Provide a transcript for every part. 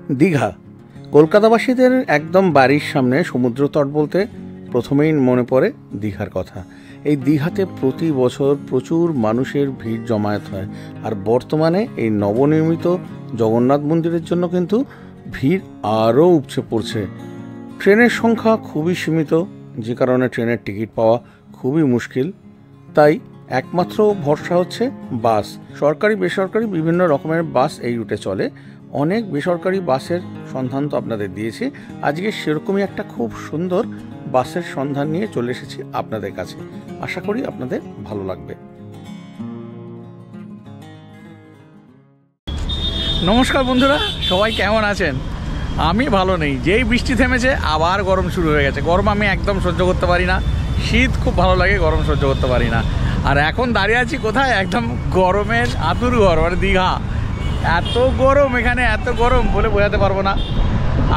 দীঘা কলকাতাবাসীদের একদম বাড়ির সামনে সমুদ্র তট বলতে প্রথমেই মনে পড়ে দীঘার কথা। এই দীঘাতে প্রতি বছর প্রচুর মানুষের ভিড় জমায়েত হয়, আর বর্তমানে এই নবনির্মিত জগন্নাথ মন্দিরের জন্য কিন্তু ভিড় আরও উপচে পড়ছে। ট্রেনের সংখ্যা খুবই সীমিত, যে কারণে ট্রেনের টিকিট পাওয়া খুবই মুশকিল। তাই একমাত্র ভরসা হচ্ছে বাস। সরকারি বেসরকারি বিভিন্ন রকমের বাস এই রুটে চলে। অনেক বেসরকারি বাসের সন্ধান তো আপনাদের দিয়েছি। আজকে সেরকমই একটা খুব সুন্দর বাসের সন্ধান নিয়ে চলে এসেছি আপনাদের কাছে। আশা করি আপনাদের ভালো লাগবে। নমস্কার বন্ধুরা, সবাই কেমন আছেন? আমি ভালো নেই। যেই বৃষ্টি থেমেছে আবার গরম শুরু হয়ে গেছে। গরম আমি একদম সহ্য করতে পারি না। শীত খুব ভালো লাগে, গরম সহ্য করতে পারি না। আর এখন দাঁড়িয়ে আছি কোথায়? একদম গরমের আতুর ঘর, মানে দীঘা। এত গরম এখানে, এত গরম বলে বোঝাতে পারবো না।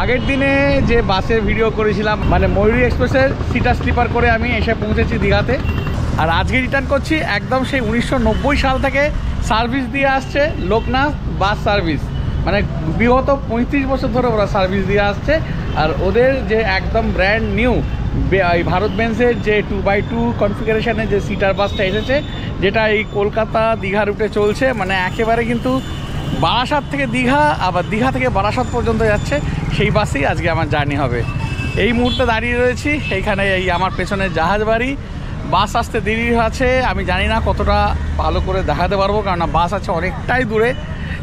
আগের দিনে যে বাসের ভিডিও করেছিলাম, মানে ময়ূরী এক্সপ্রেসের সিটার স্লিপার করে আমি এসে পৌঁছেছি দীঘাতে। আর আজকে রিটার্ন করছি একদম সেই 1990 সাল থেকে সার্ভিস দিয়ে আসছে লোকনাথ বাস সার্ভিস। মানে বিগত 35 বছর ধরে ওরা সার্ভিস দিয়ে আসছে। আর ওদের যে একদম ব্র্যান্ড নিউ ভারত বেঞ্জের যে 2x2 কনফিগারেশনের যে সিটার বাসটা এসেছে, যেটা এই কলকাতা দীঘা রুটে চলছে, মানে একেবারে কিন্তু বারাসাত থেকে দীঘা, আবার দীঘা থেকে বারাসাত পর্যন্ত যাচ্ছে, সেই বাসেই আজকে আমার জার্নি হবে। এই মুহূর্তে দাঁড়িয়ে রয়েছি এইখানে, এই আমার পেছনের জাহাজ বাড়ি। বাস আসতে দেরি আছে, আমি জানি না কতটা ভালো করে দেখাতে পারবো, কারণ বাস আছে অনেকটাই দূরে,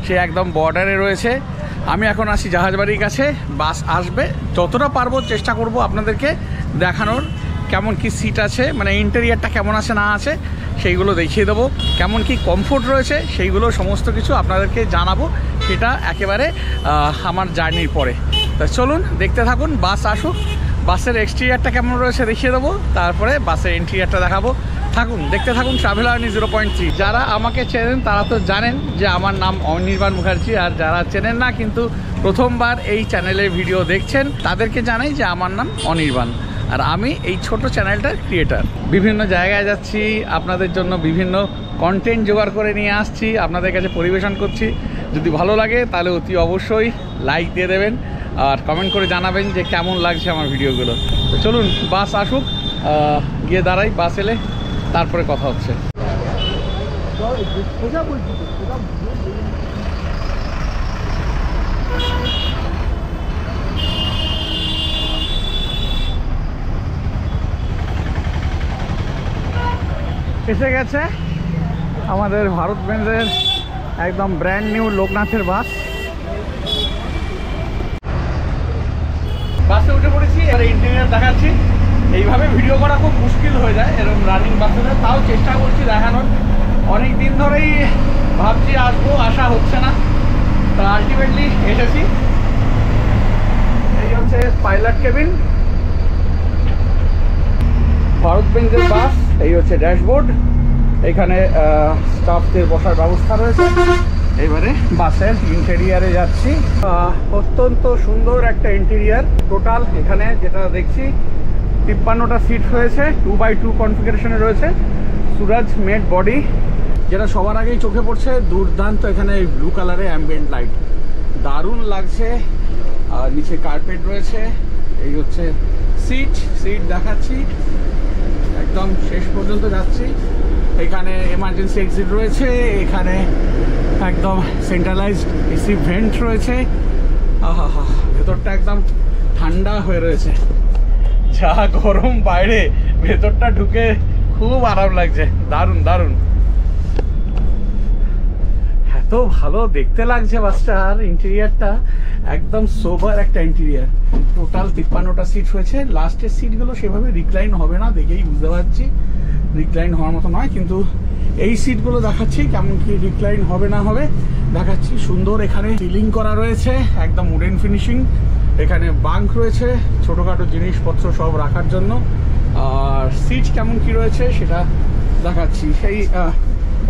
সে একদম বর্ডারে রয়েছে। আমি এখন আসি জাহাজবাড়ির কাছে। বাস আসবে, যতটা পারবো চেষ্টা করব আপনাদেরকে দেখানোর, কেমন কি সিট আছে, মানে ইন্টেরিয়ারটা কেমন আছে না আছে সেইগুলো দেখিয়ে দেবো, কেমন কি কমফোর্ট রয়েছে সেইগুলো সমস্ত কিছু আপনাদেরকে জানাবো। সেটা একেবারে আমার জার্নির পরে। তা চলুন দেখতে থাকুন, বাস আসুক, বাসের এক্সটেরিয়ারটা কেমন রয়েছে দেখিয়ে দেবো, তারপরে বাসের ইন্টেরিয়ারটা দেখাবো। থাকুন, দেখতে থাকুন ট্রাভেলার 0.3। যারা আমাকে চেনেন তারা তো জানেন যে আমার নাম অনির্বাণ মুখার্জি, আর যারা চেনেন না কিন্তু প্রথমবার এই চ্যানেলের ভিডিও দেখছেন তাদেরকে জানাই যে আমার নাম অনির্বাণ, আর আমি এই ছোট চ্যানেলটার ক্রিয়েটার। বিভিন্ন জায়গায় যাচ্ছি, আপনাদের জন্য বিভিন্ন কন্টেন্ট জোগাড় করে নিয়ে আসছি, আপনাদের কাছে পরিবেশন করছি। যদি ভালো লাগে তাহলে অতি অবশ্যই লাইক দিয়ে দেবেন, আর কমেন্ট করে জানাবেন যে কেমন লাগছে আমার ভিডিওগুলো। তো চলুন বাস আসুক, গিয়ে দাঁড়াই, বাস এলে তারপরে কথা হচ্ছে। এসে গেছে আমাদের ভারত বেঞ্জের একদম ব্র্যান্ড নিউ লোকনাথের বাস। বাসে উঠে পড়েছি, আর ইন্টেরিয়ার দেখাচ্ছি। এইভাবে ভিডিও করা খুব মুশকিল হয়ে যায় এরকম রানিং বাসে, তাও চেষ্টা করছি দেখানোর। অনেক দিন ধরেই ভাবছি আসবো, আসা হচ্ছে না, তা আলটিমেটলি এসেছি। এই হচ্ছে পাইলট কেবিন, ভারত বেঞ্জের বাস। এই হচ্ছে ড্যাশবোর্ড, এখানে স্টাফদের বসার ব্যবস্থা রয়েছে। এবারে বাসের ইন্টেরিয়ারে যাচ্ছি। অত্যন্ত সুন্দর একটা ইন্টেরিয়ার। টোটাল এখানে যেটা দেখছি 53টা সিট হয়েছে, 2x2 কনফিগারেশনে রয়েছে। সুরাজ মেড বডি, যেটা সবার আগেই চোখে পড়ছে, দুর্দান্ত। এখানে ব্লু কালারে অ্যাম্বিয়েন্ট লাইট, দারুণ লাগছে। আর নিচে কার্পেট রয়েছে। এই হচ্ছে সিট দেখাচ্ছি, একদম শেষ পর্যন্ত যাচ্ছি। এখানে এমার্জেন্সি এক্সিট রয়েছে, এখানে একদম সেন্ট্রালাইজড এসি ভেন্ট রয়েছে। আহা, ভেতরটা একদম ঠান্ডা হয়ে রয়েছে। যা গরম বাইরে, ভেতরটা ঢুকে খুব আরাম লাগছে। দারুণ দারুণ, এত ভালো দেখতে লাগছে বাসটার ইন্টেরিয়ারটা। একদম সোবার একটা ইন্টেরিয়ার। টোটাল 53টা সিট হয়েছে। লাস্টের সিটগুলো সেভাবে রিক্লাইন হবে না, দেখেই বুঝতে পারছি রিক্লাইন হওয়ার মতো নয়, কিন্তু এই সিটগুলো দেখাচ্ছি কেমন কি রিক্লাইন হবে না হবে দেখাচ্ছি। সুন্দর এখানে সিলিং করা রয়েছে, একদম উডেন ফিনিশিং। এখানে বাঙ্ক রয়েছে ছোটোখাটো জিনিসপত্র সব রাখার জন্য। আর সিট কেমন কি রয়েছে সেটা দেখাচ্ছি।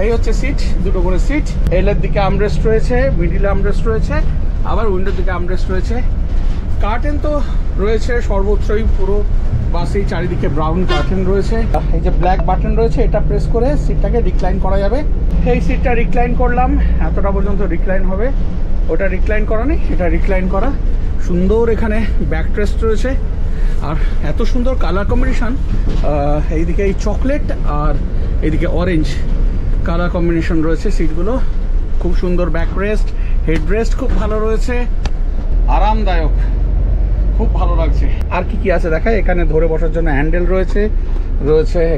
এই হচ্ছে সিট, দুটো করে সিট। এলের দিকে আমরেস্ট রয়েছে, মিডিলে আমরেস্ট রয়েছে, আবার উইন্ডোর দিকে আমরেস্ট রয়েছে। কার্টেন তো রয়েছে সর্বত্রই, পুরো বাসেই চারিদিকে ব্রাউন কার্টেন রয়েছে। এই যে ব্ল্যাক বাটন রয়েছে, এটা প্রেস করে সিটটাকে রিক্লাইন করা যাবে। এই সিটটা রিক্লাইন করলাম, এতটা পর্যন্ত রিক্লাইন হবে। ওটা রিক্লাইন করা নেই, এটা রিক্লাইন করা। সুন্দর এখানে ব্যাকট্রেস্ট রয়েছে, আর এত সুন্দর কালার কম্বিনেশন। এইদিকে এই চকলেট আর এইদিকে অরেঞ্জ কালার কম্বিনেশন রয়েছে সিটগুলো। খুব সুন্দর ব্যাকরেস্ট, হেডরেস্ট খুব ভালো রয়েছে, আরামদায়ক, খুব ভালো লাগছে। আর কি কি আছে দেখায়, এখানে ধরে বসার জন্য হ্যান্ডেল রয়েছে,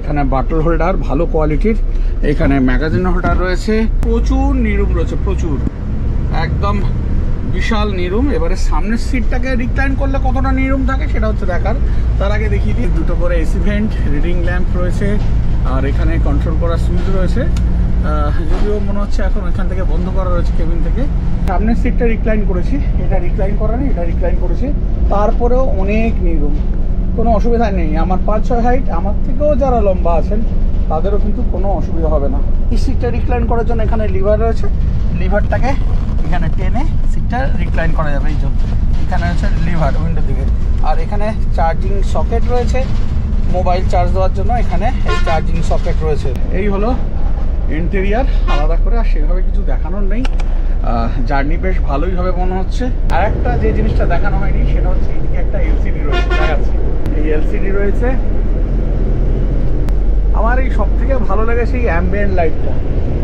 এখানে বাটল হোল্ডার ভালো কোয়ালিটির, এখানে ম্যাগাজিন হোল্ডার রয়েছে, প্রচুর নিরুম রয়েছে, প্রচুর, একদম বিশাল নিরুম। এবারে সামনের সিটটাকে রিক্লাইন করলে কতটা নিরুম থাকে সেটা হচ্ছে দেখার। তার আগে দেখিয়ে দিই, দুটো করে এসি ভেন্ট, রিডিং ল্যাম্প রয়েছে, আর এখানে কন্ট্রোল করার সুইচ রয়েছে। যদিও মনে হচ্ছে এখন এখান থেকে বন্ধ করা রয়েছে কেবিন থেকে। সামনের সিটটা রিক্লাইন করেছি, এটা রিক্লাইন করা নেই, এটা রিক্লাইন করেছি, তারপরেও অনেক নিরুম, কোনো অসুবিধা নেই। আমার 5-6 হাইট, আমার থেকেও যারা লম্বা আছেন তাদেরও কিন্তু কোনো অসুবিধা হবে না। এই সিটটা রিক্লাইন করার জন্য এখানে লিভার রয়েছে, লিভারটাকে এখানে টেনে সিটটা রিক্লাইন করা যাবে। এই জন্য এখানে হচ্ছে লিভার উইন্ডো দিকে, আর এখানে চার্জিং সকেট রয়েছে, মোবাইল চার্জ দেওয়ার জন্য এখানে এই চার্জিং সকেট রয়েছে। এই হলো ইন্টেরিয়ার, আলাদা করে আর সেভাবে কিছু দেখানোর নেই। জার্নি বেশ ভালোই হবে মনে হচ্ছে। আর একটা যে জিনিসটা দেখানো হয়নি সেটা হচ্ছে এইদিকে একটা এলসিডি রয়েছে, দেখাচ্ছি। এই এলসিডি রয়েছে। আমার এই সব থেকে ভালো লেগেছে এই অ্যাম্বিয়েন্ট লাইটটা,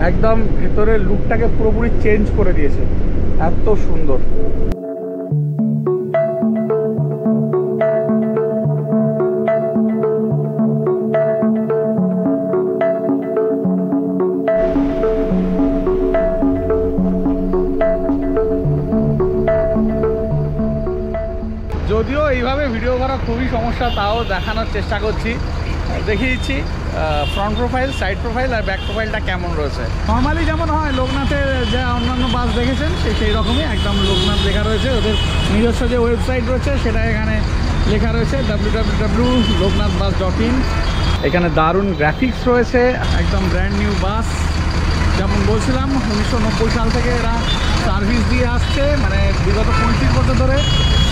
একদম ভেতরের লুকটাকে পুরোপুরি চেঞ্জ করে দিয়েছে, এত সুন্দর। যদিও এইভাবে ভিডিও করা খুবই সমস্যা, তাও দেখানোর চেষ্টা করছি, দেখিয়ে দিচ্ছি ফ্রন্ট প্রোফাইল, সাইড প্রোফাইল আর ব্যাক প্রোফাইলটা কেমন রয়েছে। নর্মালি যেমন হয় লোকনাথের যে অন্যান্য বাস দেখেছেন সেই রকমই একদম লোকনাথ লেখা রয়েছে। ওদের নিজস্ব যে ওয়েবসাইট রয়েছে সেটা এখানে লেখা রয়েছে www.loknathbus.in। এখানে দারুণ গ্রাফিক্স রয়েছে, একদম ব্র্যান্ড নিউ বাস। যেমন বলছিলাম 1990 সাল থেকে এরা সার্ভিস দিয়ে আসছে, মানে বিগত 25 বছর ধরে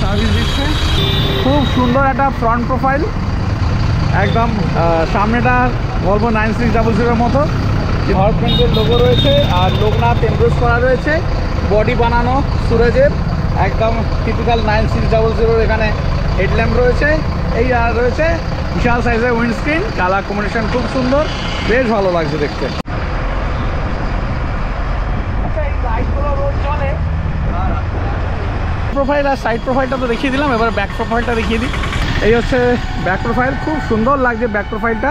সার্ভিস দিচ্ছে। খুব সুন্দর একটা ফ্রন্ট প্রোফাইল, একদম সামনেটা ভলভো 9600 মতো ভারত পেন্টের লোগো রয়েছে, আর লোকনাথ এমব্রোস করা রয়েছে, বডি বানানো সুরজের, একদম টিপিক্যাল 9600। এখানে হেডল্যাম্প রয়েছে, এই আর রয়েছে বিশাল সাইজের উইন্ডস্ক্রিন, কালার কম্বিনেশন খুব সুন্দর, বেশ ভালো লাগছে দেখতে। প্রোফাইল আর সাইড প্রোফাইলটা তো দেখিয়ে দিলাম, এবার ব্যাক প্রোফাইলটা দেখিয়ে দিই। এই হচ্ছে ব্যাক প্রোফাইল, খুব সুন্দর লাগছে ব্যাক প্রোফাইলটা।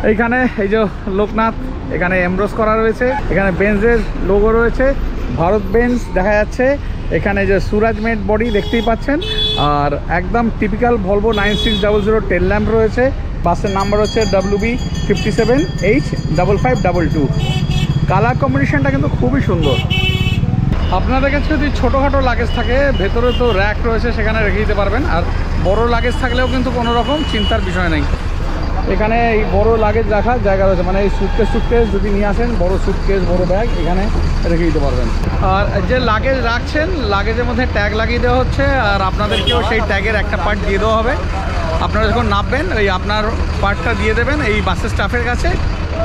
এইখানে এই যে লোকনাথ এখানে এমব্রোস করা রয়েছে, এখানে বেঞ্জের লোগো রয়েছে, ভারত বেঞ্জ দেখা যাচ্ছে, এখানে যে সুরাজমেট বডি দেখতেই পাচ্ছেন, আর একদম টিপিক্যাল ভলভো 9600 টেল ল্যাম্প রয়েছে। বাসের নাম্বার হচ্ছে WB57H5522। কালার কম্বিনেশনটা কিন্তু খুবই সুন্দর। আপনাদের কাছে যদি ছোটোখাটো লাগেজ থাকে, ভেতরে তো র্যাক রয়েছে, সেখানে রেখে দিতে পারবেন। আর বড় লাগেজ থাকলেও কিন্তু কোনো রকম চিন্তার বিষয় নেই, এখানে এই বড় লাগেজ রাখার জায়গা রয়েছে, মানে এই সুটকেস যদি নিয়ে আসেন, বড় সুটকেস, বড় ব্যাগ এখানে রেখে দিতে পারবেন। আর যে লাগেজ রাখছেন, লাগেজের মধ্যে ট্যাগ লাগিয়ে দেওয়া হচ্ছে, আর আপনাদেরকেও সেই ট্যাগের একটা পার্ট দিয়ে দেওয়া হবে। আপনারা যখন নামবেন ওই আপনার পার্টটা দিয়ে দেবেন এই বাসের স্টাফের কাছে,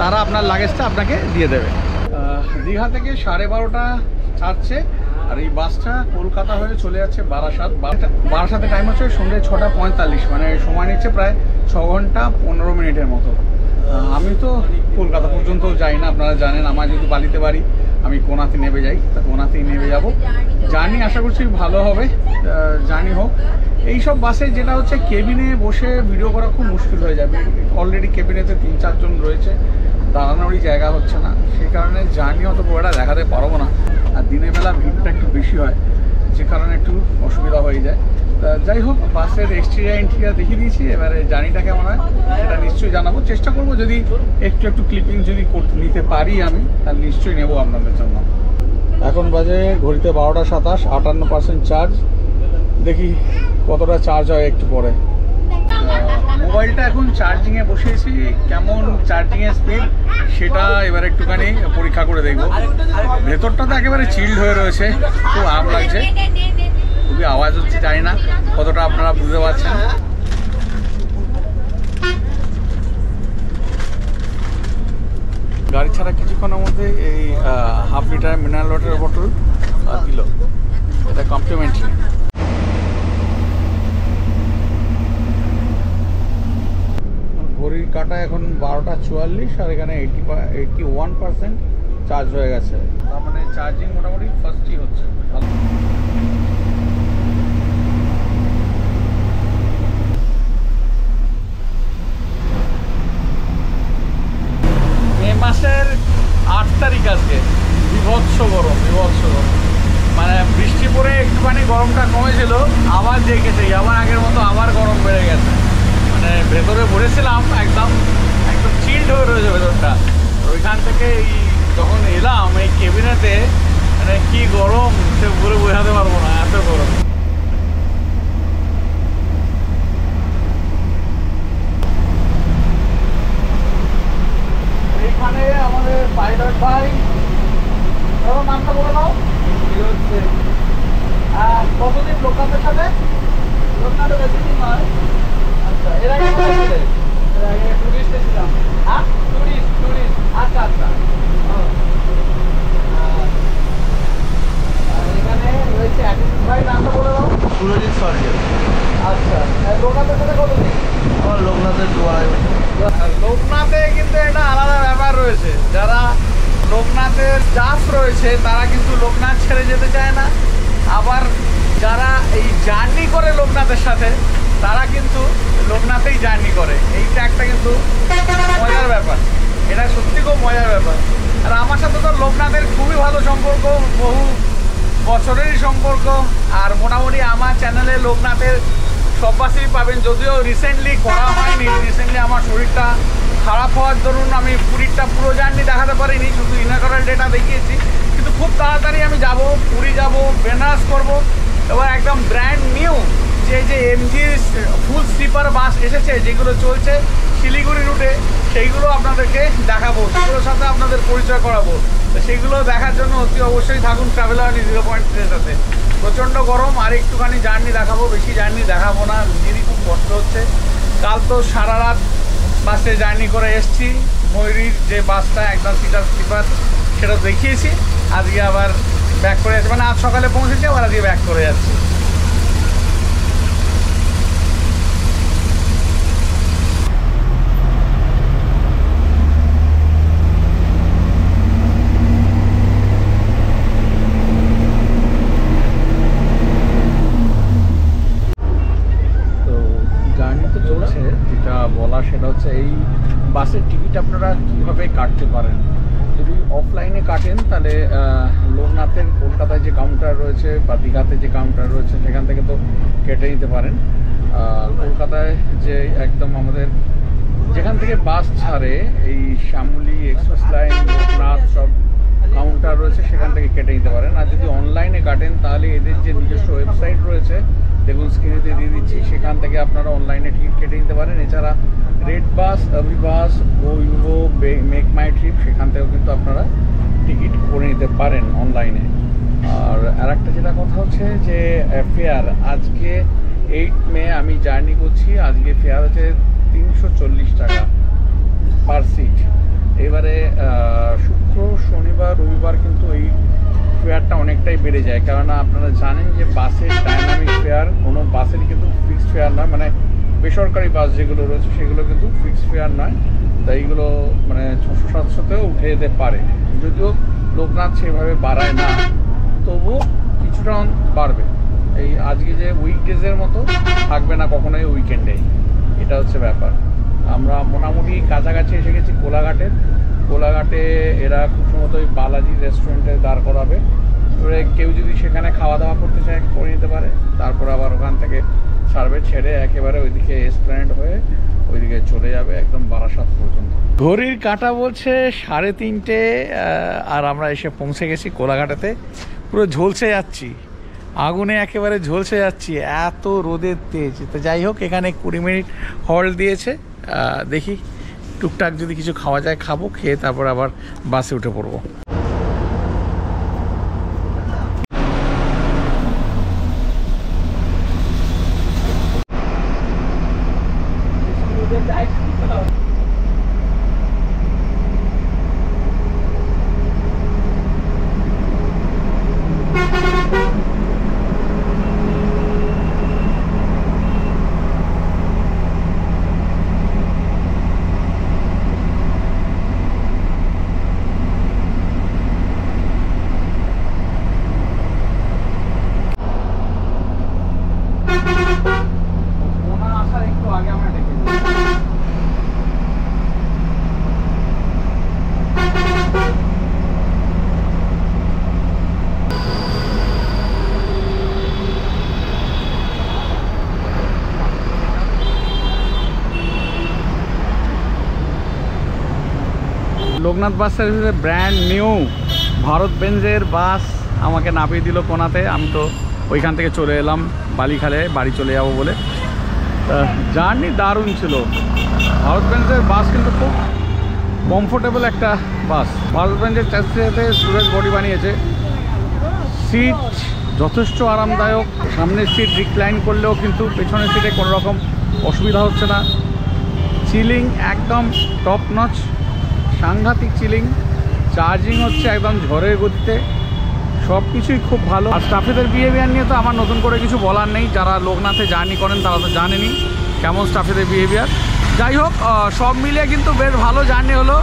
তারা আপনার লাগেজটা আপনাকে দিয়ে দেবে। দীঘা থেকে 12:30 ছাড়ছে, আর এই বাসটা কলকাতা হয়ে চলে যাচ্ছে বারাসাত। বারাসাতে টাইম হচ্ছে সন্ধ্যে 6:45, মানে সময় নিচ্ছে প্রায় 6 ঘন্টা 15 মিনিটের মতো। আমি তো কলকাতা পর্যন্ত যাই না, আপনারা জানেন। আমার যেহেতু বালিতে বাড়ি, আমি কোনাতে নেমে যাই, তা কোনাতেই নেমে যাব। জার্নি আশা করছি ভালো হবে, জার্নি হোক। এইসব বাসে যেটা হচ্ছে কেবিনে বসে ভিডিও করা খুব মুশকিল হয়ে যাবে। অলরেডি কেবিনেতে 3-4 জন রয়েছে, দাঁড়ানোরই জায়গা হচ্ছে না, সেই কারণে জার্নি অত পুরোটা দেখাতে পারবো না। আর দিনের বেলা ভিড়টা একটু বেশি হয়, যে কারণে একটু অসুবিধা হয়ে যায়। যাই হোক, বাসের এক্সটেরিয়ার দেখিয়ে দিয়েছি, এবারে জার্নিটা কেমন হয় এটা নিশ্চয়ই জানাবো। চেষ্টা করবো যদি একটু ক্লিপিং যদি নিতে পারি আমি, তাহলে নিশ্চয়ই নেবো আপনাদের জন্য। এখন বাজে ঘড়িতে 12:27, 58% চার্জ। দেখি কতটা চার্জ হয় একটু পরে। মোবাইলটা এখন চার্জিংয়ে বসিয়েছি, কেমন চার্জিংয়ের স্পিড সেটা এবার একটুখানি পরীক্ষা করে দেখবো। ভেতরটা তো একেবারে চিল্ড হয়ে রয়েছে, খুব আরাম লাগছে, খুবই আওয়াজ হচ্ছে, জানি না কতটা আপনারা বুঝতে পারছেন। গাড়ি ছাড়া কিছুক্ষণের মধ্যে এই 1/2 লিটার মিনারেল ওয়াটার বোতল আর দিল, এটা কমপ্লিমেন্টারি। ঘড়ির কাঁটা এখন 12:44 আর এখানে 81% চার্জ হয়ে গেছে, তার মানে চার্জিং মোটামুটি ফার্স্টই হচ্ছে। মে মাসের 8 তারিখ আজকে, বিভৎস গরম, বিভৎস গরম। মানে বৃষ্টি পরে একটুখানি গরমটা কমেছিল, আবার জেগেছে, আবার আগের মতো আবার গরম বেড়ে গেছে। মানে ভেতরে ভরেছিলাম, একদম একদম চিল্ড হয়ে রয়েছে ভেতরটা। ওইখান থেকে এই যখন এলাম এই কেবিনেতে, মানে কি গরম সে বলে বোঝাতে পারবো না, এত গরম। এইখানে আমাদের পাইলট ভাই, নামটা বলে দাও। কতদিন লোকনাথের সাথে? লোকনাথে বেশি দিন নয়। আচ্ছা, এর আগে কোথায় ছিলে? এর আগে টুরিস্টে ছিলাম। হ্যাঁ, টুরিস্ট। আচ্ছা আচ্ছা। এখানে রয়েছে অ্যাটিটিউড ভাই, নামটা বলে দাও। সুরজিৎ সরকার। আচ্ছা, লোকনাথের সাথে কতদিন? আমার লোকনাথের 2.5 বছর। লোকনাথে কিন্তু একটা আলাদা ব্যাপার রয়েছে, যারা লোকনাথের চাষ রয়েছে তারা কিন্তু লোকনাথ ছেড়ে যেতে চায় না, আবার যারা এই জার্নি করে লোকনাথের সাথে তারা কিন্তু লোকনাথেই জার্নি করে। এইটা একটা কিন্তু মজার ব্যাপার, এটা সত্যি খুব মজার ব্যাপার। আর আমার সাথে তো লোকনাথের খুবই ভালো সম্পর্ক, বহু বছরেরই সম্পর্ক। আর মোটামুটি আমার চ্যানেলে লোকনাথের সব বাসই পাবেন, যদিও রিসেন্টলি করা হয়নি। রিসেন্টলি আমার শরীরটা খারাপ হওয়ার দরুন আমি পুরীরটা পুরো জার্নি দেখাতে পারিনি, শুধু ইনাগরাল ডেটা দেখিয়েছি। কিন্তু খুব তাড়াতাড়ি আমি যাব, পুরী যাব, বেনারস করব। এবার একদম ব্র্যান্ড নিউ যে এমজি ফুল স্লিপার বাস এসেছে, যেগুলো চলছে শিলিগুড়ি রুটে, সেইগুলো আপনাদেরকে দেখাবো, সেগুলোর সাথে আপনাদের পরিচয় করাবো। তো সেইগুলো দেখার জন্য অতি অবশ্যই থাকুন ট্রাভেলার 0.3 এর সাথে। প্রচণ্ড গরম, আর একটুখানি জার্নি দেখাবো, বেশি জার্নি দেখাবো না, নিজেরই খুব কষ্ট হচ্ছে। কাল তো সারা রাত বাসে জার্নি করে এসছি, ময়ূরীর যে বাসটা একদম সিটার স্লিপার সেটা দেখিয়েছি। আজকে আবার ব্যাক করে যাচ্ছি, মানে আজ সকালে পৌঁছেছি, আবার আজকে ব্যাক করে যাচ্ছি। সেটা হচ্ছে এই বাসের টিকিট আপনারা কীভাবে কাটতে পারেন। যদি অফলাইনে কাটেন তাহলে লোকনাথের কলকাতায় যে কাউন্টার রয়েছে বা দীঘাতে যে কাউন্টার রয়েছে সেখান থেকে তো কেটে নিতে পারেন। কলকাতায় যে একদম আমাদের যেখান থেকে বাস ছাড়ে এই শ্যামলী এক্সপ্রেস লাইন, লোকনাথ সব কাউন্টার রয়েছে, সেখান থেকে কেটে নিতে পারেন। আর যদি অনলাইনে কাটেন তাহলে এদের যে নিজস্ব ওয়েবসাইট রয়েছে, দেখুন স্ক্রিনেতে দিয়ে দিচ্ছি, সেখান থেকে আপনারা অনলাইনে টিকিট কেটে নিতে পারেন। এছাড়া রেড বাস, অভিবাস, গো ইউগো, মেক মাই ট্রিপ, সেখান থেকেও কিন্তু আপনারা টিকিট করে নিতে পারেন অনলাইনে। আর একটা যেটা কথা হচ্ছে যে ফেয়ার, আজকে 8 মে আমি জার্নি করছি, আজকে ফেয়ার হচ্ছে 340 টাকা পার সিট। এবারে শুক্র, শনিবার, রবিবার কিন্তু এই ফেয়ারটা অনেকটাই বেড়ে যায়, কেননা আপনারা জানেন যে বাসের ডাইনামিক ফেয়ার কোনো বাসেরই কিন্তু ফিক্সড ফেয়ার নয়, মানে বেসরকারি বাস যেগুলো রয়েছে সেগুলো কিন্তু ফিক্সড ফেয়ার নয়। তাই এইগুলো মানে 600-700তেও উঠে যেতে পারে, যদিও লোকনাথ সেভাবে বাড়ায় না, তবুও কিছুটা বাড়বে। এই আজকে যে উইকডেজের মতো থাকবে না কখনোই উইকেন্ডে, এটা হচ্ছে ব্যাপার। আমরা মোটামুটি কাছাকাছি এসে গেছি কোলাঘাটে। এরা খুব সম্ভবত ওই বালাজি রেস্টুরেন্টে দাঁড় করাবে। এবারে কেউ যদি সেখানে খাওয়া দাওয়া করতে চায় করে নিতে পারে, তারপর আবার ওখান থেকে ছাড়বে, ছেড়ে একেবারে ওইদিকে এসপ্ল্যানেড হয়ে ওইদিকে চলে যাবে একদম বারাসাত পর্যন্ত। ঘড়ির কাঁটা বলছে 3:30, আর আমরা এসে পৌঁছে গেছি কোলাঘাটেতে। পুরো ঝলসে যাচ্ছি, আগুনে একেবারে ঝলসে যাচ্ছি, এত রোদের তেজ। তো যাই হোক, এখানে 20 মিনিট হল্ট দিয়েছে, দেখি টুকটাক যদি কিছু খাওয়া যায় খাবো, খেয়ে তারপর আবার বাসে উঠে পড়বো। লোকনাথ বাস সার্ভিসের ব্র্যান্ড নিউ ভারত বেঞ্জের বাস আমাকে নামিয়ে দিল কোনাতে। আমি তো ওইখান থেকে চলে এলাম বালিখালে, বাড়ি চলে যাব বলে। জার্নি দারুণ ছিল। ভারত বেঞ্জের বাস কিন্তু খুব কমফোর্টেবল একটা বাস। ভারত বেঞ্জের চাষিতে সুরেশ বডি বানিয়েছে। সিট যথেষ্ট আরামদায়ক। সামনের সিট রিক্লাইন করলেও কিন্তু পেছনের সিটে কোনো রকম অসুবিধা হচ্ছে না। চিলিং একদম টপ নচ, সাংঘাতিক চিলিং। চার্জিং হচ্ছে একদম ঝড়ের গতিতে। সব কিছুই খুব ভালো। আর স্টাফেদের বিহেভিয়ার নিয়ে তো আমার নতুন করে কিছু বলার নেই। যারা লোকনাথে জার্নি করেন তারা তো জানেনই কেমন স্টাফেদের বিহেভিয়ার। যাই হোক, সব মিলিয়ে কিন্তু বেশ ভালো জার্নি হলো।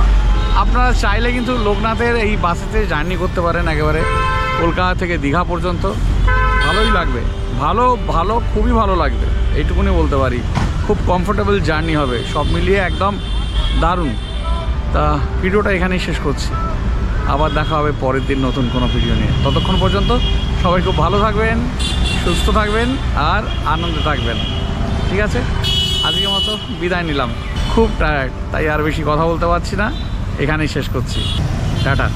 আপনারা চাইলে কিন্তু লোকনাথের এই বাসেতে জার্নি করতে পারেন একেবারে কলকাতা থেকে দীঘা পর্যন্ত। ভালোই লাগবে, ভালো ভালো খুবই ভালো লাগবে, এইটুকুনি বলতে পারি। খুব কমফোর্টেবল জার্নি হবে, সব মিলিয়ে একদম দারুণ। তা ভিডিওটা এখানেই শেষ করছি। আবার দেখা হবে পরের দিন নতুন কোনো ভিডিও নিয়ে। ততক্ষণ পর্যন্ত সবাই খুব ভালো থাকবেন, সুস্থ থাকবেন আর আনন্দে থাকবেন। ঠিক আছে, আজকের মতো বিদায় নিলাম। খুব টায়ার্ড, তাই আর বেশি কথা বলতে পারছি না, এখানেই শেষ করছি। টাটা।